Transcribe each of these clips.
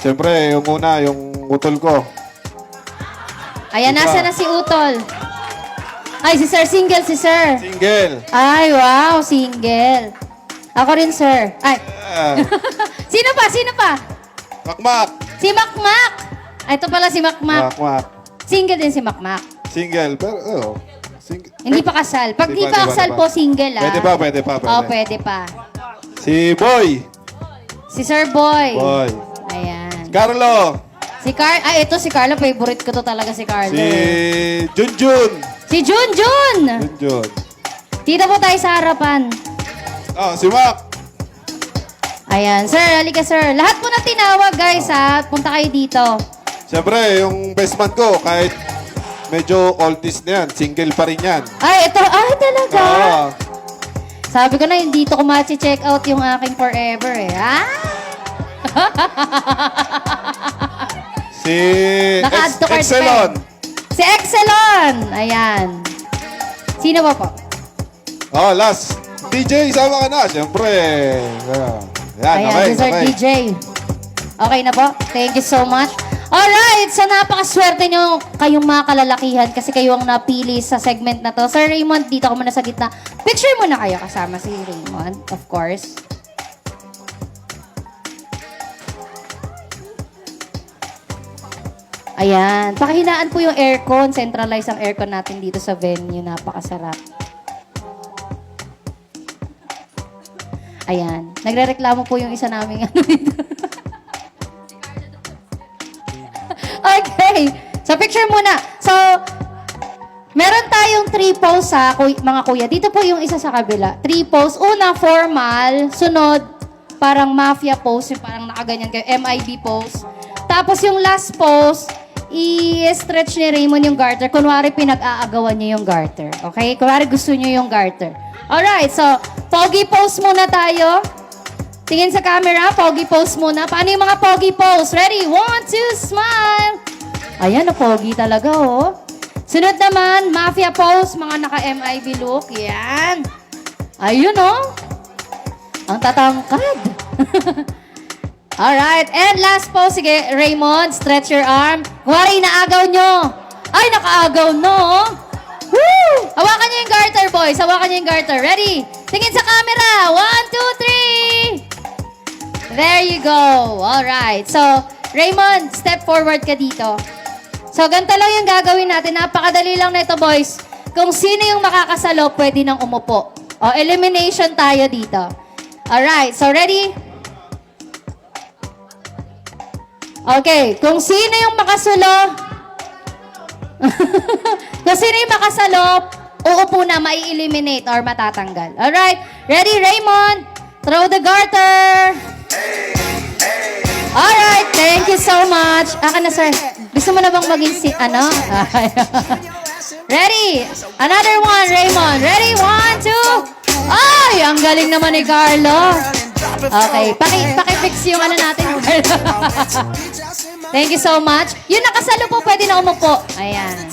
Siyempre, yung muna, yung utol ko. Ayan, Diba? nasa na si Utol? Ay, si Sir, single si Sir. Single. Ay, wow, single. Ako rin, Sir. Ay, Ah, sino pa? Sino pa? makmak. Si Makmak. Ay, ito pala si Makmak. Makmak. Single din si Makmak. Single. Pero, Hindi pa kasal. Pag Hindi di pa, pa di ba, kasal di ba? po, single ah. Pwede pa, pwede pa, pwede. Oh, pwede pa. Si Boy. Si Sir Boy. Boy. Ayan. Carlo. Si Ay, ito si Carlo. Favorite ko to talaga si Carlo. Si Junjun. Si Junjun. Junjun. Dito po tayo sa harapan. Oh, si Mac. Ayan. Sir, halika sir. Lahat po na tinawag guys ha. Punta kayo dito. Siyempre, yung best man ko, kahit medyo oldies na yan, single pa rin yan. Ay, ito. Ay, talaga. Oo. Sabi ko na, hindi dito ko ma-check out yung aking forever eh. Ah? Si Naka-add to cart Excelon. pa eh. Si Excelon. Ayan. Sino ba po? Oh, last. DJ, sama ka na. Siyempre. Yan, Ayan, okay, si Sir okay. DJ. Okay na po. Thank you so much. Alright, so napakaswerte nyo kayong mga kalalakihan kasi kayo ang napili sa segment na to. Sir Raymond, dito ako muna sa gitna. Picture muna kayo kasama si Raymond, of course. Ayan. Pakihinaan po yung aircon. Centralize ang aircon natin dito sa venue. Napakasarap. Ayan. Nagrereklamo po yung isa naming ano dito. Okay. So, picture muna. So, meron tayong 3 pose sa mga kuya. Dito po yung isa sa kabila. 3 pose. Una, formal. Sunod, parang mafia pose. Yung parang nakaganyan kayo. MIB pose. Tapos yung last pose, i-stretch ni Raymond yung garter. Kunwari, pinag-aagawan niya yung garter. Okay? Kunwari, gusto niyo yung garter. Alright, so, pogi pose muna tayo. Tingin sa camera, pogi pose muna. Paano yung mga pogi pose? Ready? 1, 2, smile! Ayan, na pogi talaga, oh. Sunod naman, mafia pose, mga naka-MIB look. Yan. Ayun, oh. Ang tatangkad. Alright, and last pose, sige, Raymond, stretch your arm. Kunwari, inaagaw nyo. Ay, nakaagaw, no? Woo! Hawakan nyo yung garter, boys. Hawakan nyo yung garter. Ready? Tingin sa camera. 1, 2, 3. There you go. Alright. So, Raymond, step forward ka dito. So, ganito lang yung gagawin natin. Napakadali lang na ito, boys. Kung sino yung makakasalo, pwede nang umupo. O, elimination tayo dito. Alright. So, ready? Okay. Kung sino yung makasalo, kung sino yung makasalo, uupo na, mai-eliminate or matatanggal. Alright? Ready, Raymond? Throw the garter. Alright, thank you so much. Aka na, sir. Gusto mo na bang maging ano? Ready? Another one, Raymond. Ready? 1, 2. Ay, ang galing naman ni Carlo. Okay, paki-fix yung ano natin. Thank you so much. Yung nakasalo po, pwede na umupo. Ayan.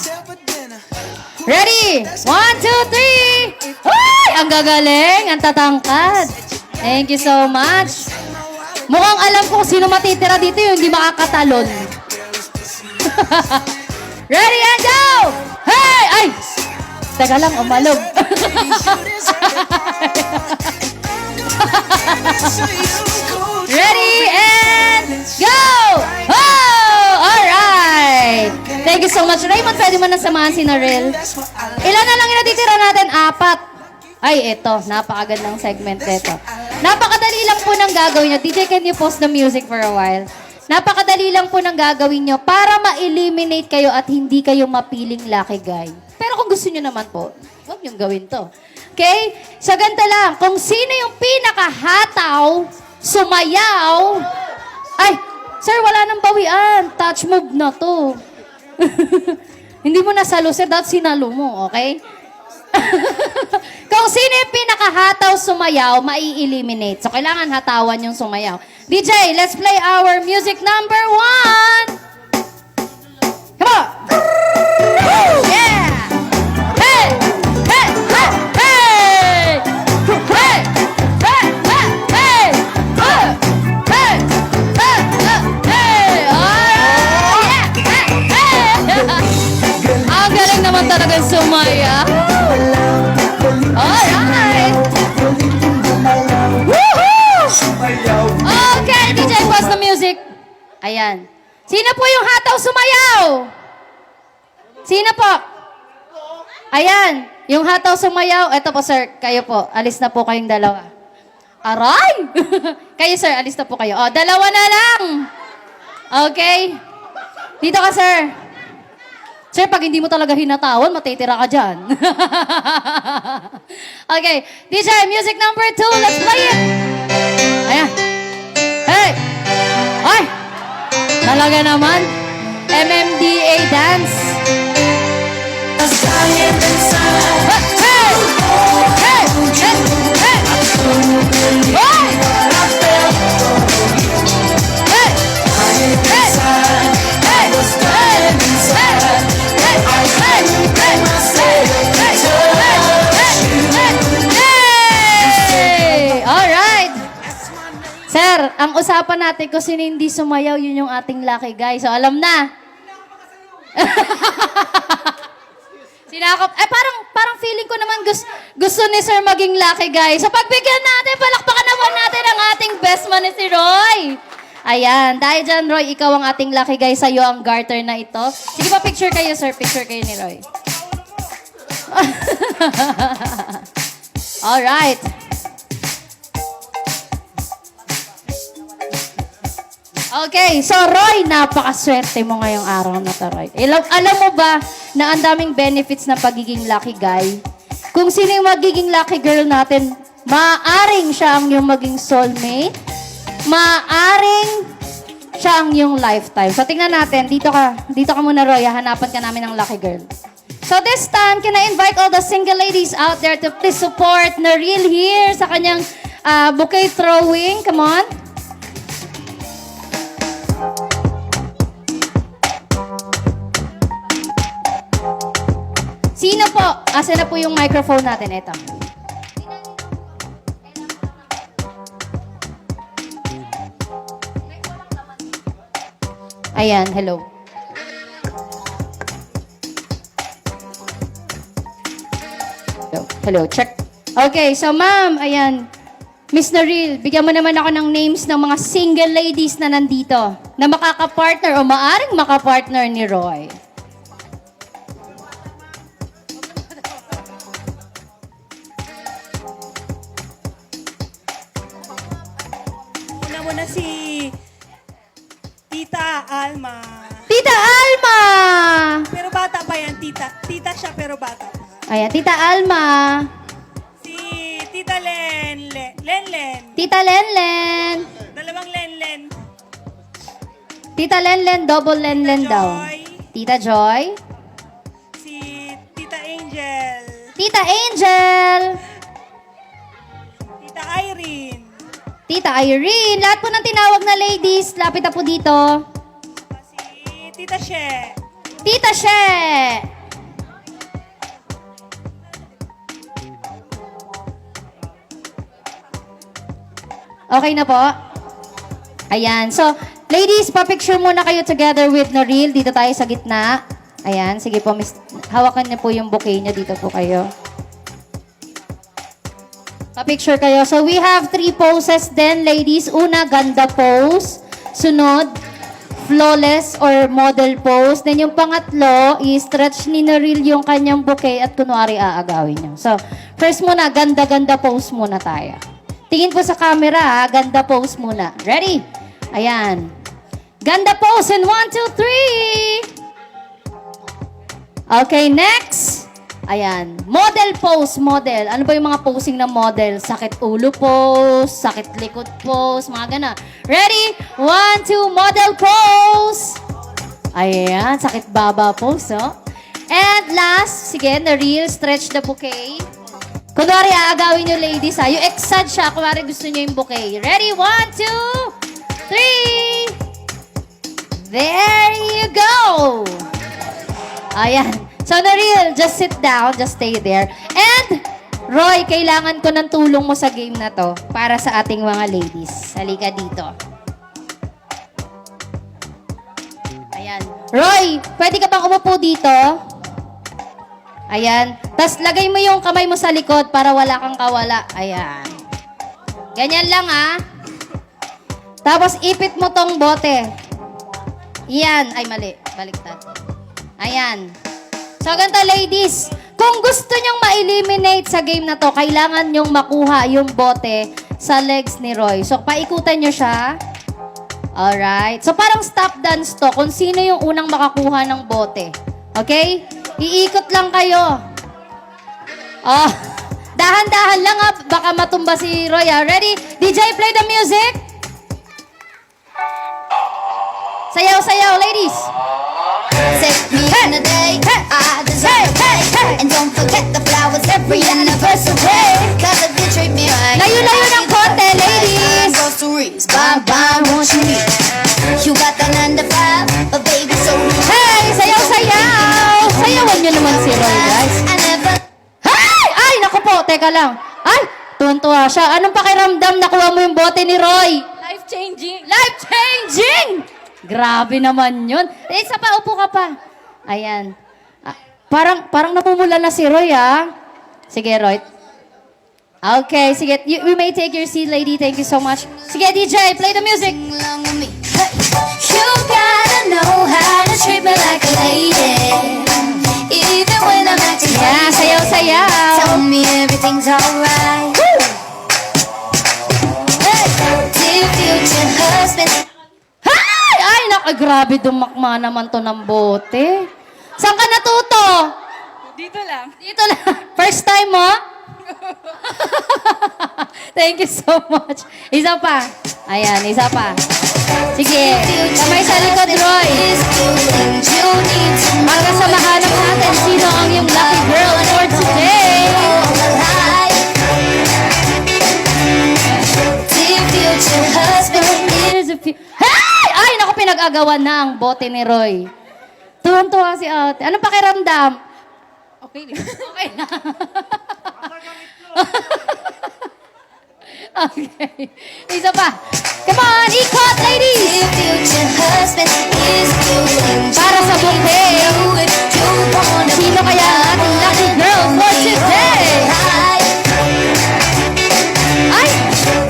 Ready? 1, 2, 3. Ay, ang gagaling. Ang tatangkad. Thank you so much. Mukhang alam ko kung sino matitira dito yung hindi makakatalon. Ready and go! Hey! Ay! Teka lang, umalog. Ready and go! Oh! Alright! Thank you so much. Raymond, pwede mo na samahan si Narel. Ilan na lang yung natitira natin? 4. Ay, eto. Napakagandang segment nito. Napakadali lang po ng gagawin nyo. DJ, can you pause the music for a while? Napakadali lang po ng gagawin nyo para ma-eliminate kayo at hindi kayo mapiling lucky guy. Pero kung gusto nyo naman po, huwag nyo gawin to. Okay? So, ganito lang. Kung sino yung pinakahataw, sumayaw, ay, sir, wala nang bawian. Touch move na to. Hindi mo nasalo, sir. Dapat sinalo mo, okay? Kung sino yung pinakahataw sumayaw, mai-eliminate. So, kailangan hatawan yung sumayaw. DJ, let's play our music number 1. Come on! Woo! Yeah! Hey! Hey! Hey! Hey! Hey! Hey! Hey! Hey! Hey! Ayan. Sino po yung hataw sumayaw? Sino po? Ayan. Yung hataw sumayaw. Ito po, sir. Kayo po. Alis na po kayong dalawa. Aray! Kayo, sir. Alis na po kayo. O, dalawa na lang. Okay. Dito ka, sir. Sir, pag hindi mo talaga hinatawan, matitira ka dyan. Okay. DJ, music number 2. Let's play it. Ayan. Hey! Ay! Talaga naman. MMDA dance. Hey! Hey! Hey! Hey! Hey! Alright. Sir, ang usapan natin kung sino hindi sumayaw, yun yung ating lucky guy. So, alam na. Sinakop. Parang feeling ko naman gusto ni Sir maging lucky guy. So, pagbigyan natin, palakpakan naman natin ang ating best man na si Roy. Ayan. Dahil dyan, Roy, ikaw ang ating lucky guy. Sa'yo ang garter na ito. Sige pa, picture kayo, sir. Picture kayo ni Roy. Alright. Okay, so Roy, napakaswerte mo ngayong araw na to, Roy. Alam mo ba na ang daming benefits ng pagiging lucky guy? Kung sino yung magiging lucky girl natin, maaaring siya ang yung maging soulmate, maaaring siya ang yung lifetime. So tingnan natin, dito ka muna, Roy, hanapan ka namin ng lucky girl. So this time, can I invite all the single ladies out there to please support Naril here sa kanyang bouquet throwing? Come on. Sino po? Asa na po yung microphone natin? Ito. Ayan, hello. Hello, check. Okay, so ma'am, ayan. Miss Naril, bigyan mo naman ako ng names ng mga single ladies na nandito na makaka-partner o maaring maka-partner ni Roy. Una muna si Tita Alma. Tita Alma! Pero bata pa yan, tita. Tita siya pero bata pa. Ayan, Tita Alma. Si Tita Lenlen. Tita Lenlen. Dalawang Lenlen. Tita Lenlen, double Lenlen Tita daw. Joy. Tita Joy. Si Tita Angel. Tita Angel. Tita Irene. Tita Irene. Lahat po ng tinawag na ladies, lapit na po dito. Si Tita She. Tita She. Okay na po? Ayan. So, ladies, pa-picture muna kayo together with Noril. Dito tayo sa gitna. Ayan. Sige po, miss. Hawakan niyo po yung bouquet niyo. Dito po kayo. Pa-picture kayo. So, we have 3 poses then, ladies. Una, ganda pose. Sunod, flawless or model pose. Then, yung pangatlo, i-stretch ni Noril yung kanyang bouquet at kunwari aagawin niyo. So, first muna, ganda-ganda pose muna tayo. Tingin po sa camera, ha? Ganda pose muna. Ready? Ayan. Ganda pose in 1, 2, 3. Okay, next. Ayan. Model pose, model. Ano ba yung mga posing ng model? Sakit ulo pose, sakit likod pose, mga gana. Ready? 1, 2, model pose. Ayan, sakit baba pose, oh. And last, sige, na real, stretch the bouquet. Kunwari, aagawin nyo, ladies, ha? Yung exad siya, kunwari gusto nyo yung bouquet. Ready? 1, 2, 3. There you go! Ayan. So, Naril, just sit down. Just stay there. And, Roy, kailangan ko ng tulong mo sa game na to para sa ating mga ladies. Halika dito. Ayan. Roy, pwede ka bang umupo dito? Ayan. Tapos, lagay mo yung kamay mo sa likod para wala kang kawala. Ayan. Ganyan lang, ha? Tapos, ipit mo tong bote. Yan. Ay, mali. Baliktad. Ayan. So, ganito ladies. Kung gusto nyong ma-eliminate sa game na to, kailangan nyong makuha yung bote sa legs ni Roy. So, paikutan nyo siya. Alright. So, parang stop dance to. Kung sino yung unang makakuha ng bote. Okay? Iikot lang kayo. Oh, dahan-dahan lang ha. Baka matumba si Roy ha. Ready? DJ, play the music. Sayaw-sayaw, ladies. Take me on a day, I deserve a day. And don't forget the flowers every anniversary. Cause if you treat me right, Layo-layo ng konti, ladies. groceries, bye-bye, won't you leave? You got the 9 to 5, but baby, so Hey, sayaw-sayaw. Sayawan nyo naman si Roy, guys. I never Hey! Ay, naku po, teka lang. Ay, tuwan-tuwa siya. Anong pakiramdam nakuha mo yung bote ni Roy? Life-changing. Life-changing! Grabe naman yun. Eh, isa pa, upo ka pa. Ayan. Ah, parang napumula na si Roy, ah. Sige, Roy. Okay, sige. You may take your seat, lady. Thank you so much. Sige, DJ, play the music. sing along with me. Hey. You gotta know how to treat me like a lady. Even when I'm acting Yeah, crazy. sayaw-sayaw. Tell me everything's alright. Hey. Dear future husband. Hay! Ay, grabe dumakma naman to ng bote. Saan ka natuto? Dito lang. Dito lang. First time mo? Thank you so much. Isa pa. Ayan, isa pa. Sige. Kamay sa likod, Roy. Magkasamahanap natin sino ang yung lucky girl for today. Here's a few. Hey! Ay, naku, pinag-agawan na ang bote ni Roy. Tuwang-tuwa si ate. Anong pakiramdam? Okay lang. Okay na. Okay. Isa pa. Come on, ikot, ladies! Para sa buke. Sino kaya ang ating lucky girl for today? Ay!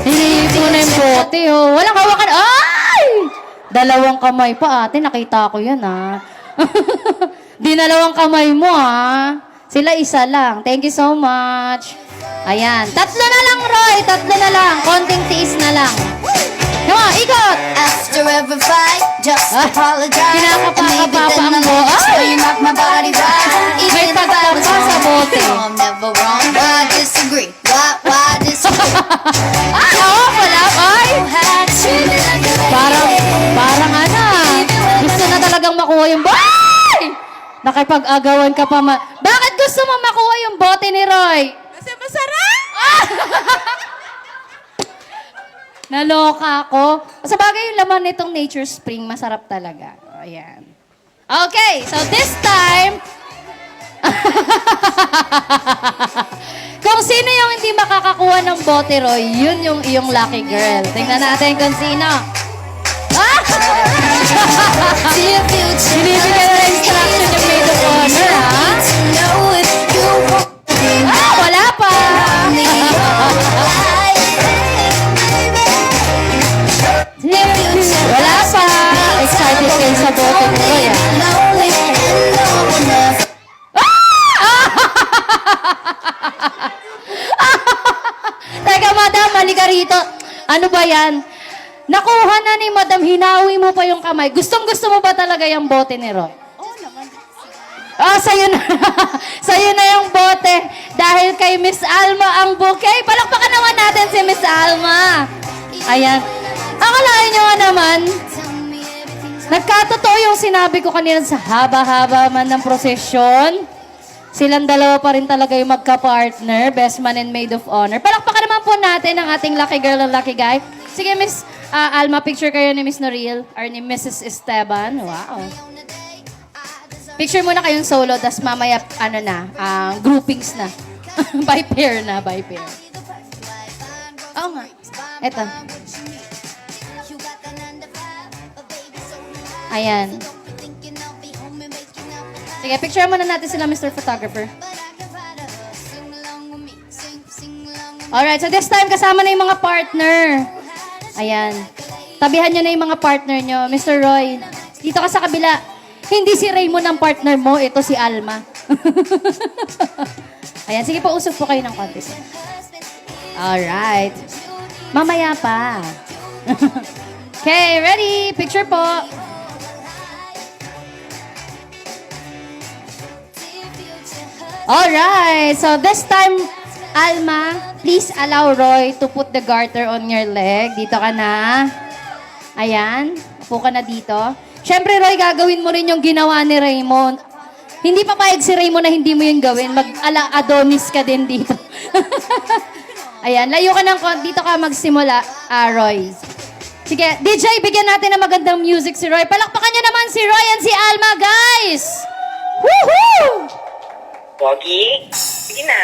Hinihito na yung bote, oh. Walang hawakan. Ay! Dalawang kamay pa, ate. Nakita ko yan, ah. Dinalawang kamay mo, ah. Sila isa lang. Thank you so much. Ayan. Tatlo na lang, Roy. Tatlo na lang. Konting tiis na lang. Come on, ikot. After every fight, just apologize. Kinakapa-kapa pa ang bo. Ay! You rock my body right. May Even if I pagkapa was sa wrong, bote. no, I'm never wrong. Why disagree? Why disagree? Ay, oo, wala. Ay! How to treat me like a lady. Parang ano. Gusto na talagang makuha yung bote. Ay! Nakipag-agawan ka pa. Bakit gusto mo makuha yung bote ni Roy? Kasi masarap! Naloka ako. Sa bagay yung laman nitong Nature Spring, masarap talaga. Ayan. Okay, so this time, kung sino yung hindi makakakuha ng bote, Roy, yun yung iyong lucky girl. Tingnan natin kung sino. Dear future Binibigyan na ng instruction yung maid of honor, ha? to know if you want Wala pa. me. Wala pa. Excited kayo sa bote ni Roy, ha? Lonely and no one else. Teka, madam, halika rito. Ano ba yan? Nakuha na ni madam, hinawi mo pa yung kamay. Gustong-gusto mo ba talaga yung bote ni Roy? Oo naman. Ah, sa'yo na. Sa'yo na yung bote. Dahil kay Miss Alma ang bouquet. Palakpakan naman natin si Miss Alma. Ayan. Akalain nyo nga naman, nagkatotoo yung sinabi ko kanina sa haba-haba man ng prosesyon. Silang dalawa pa rin talaga yung magka-partner, best man and maid of honor. Palakpakan naman po natin ang ating lucky girl and lucky guy. Sige, Miss Alma, picture kayo ni Miss Noriel or ni Mrs. Esteban. Wow. Picture muna kayong solo, tas mamaya, groupings na. By pair na, by pair. Oo nga. Eto. Ayan. Sige, picture muna natin sila, Mr. Photographer. Alright, so this time kasama na yung mga partner. Ayan. Tabihan nyo na yung mga partner nyo. Mr. Roy, Dito ka sa kabila. Hindi si Raymond ang partner mo, ito si Alma. Ayan, sige po, usog po kayo ng konti. Alright. Mamaya pa. Okay, ready? Picture po. Alright, so this time, Alma, please allow Roy to put the garter on your leg. Dito ka na. Ayan, upo ka na dito. Siyempre, Roy, gagawin mo rin yung ginawa ni Raymond. Hindi papayag si Raymond na hindi mo yung gawin. Mag-ala Adonis ka din dito. Ayan, layo ka ng dito ka magsimula, Roy. Sige, DJ, bigyan natin ng magandang music si Roy. Palakpakan nyo naman si Roy and si Alma, guys! Woohoo! Pogi, sige na.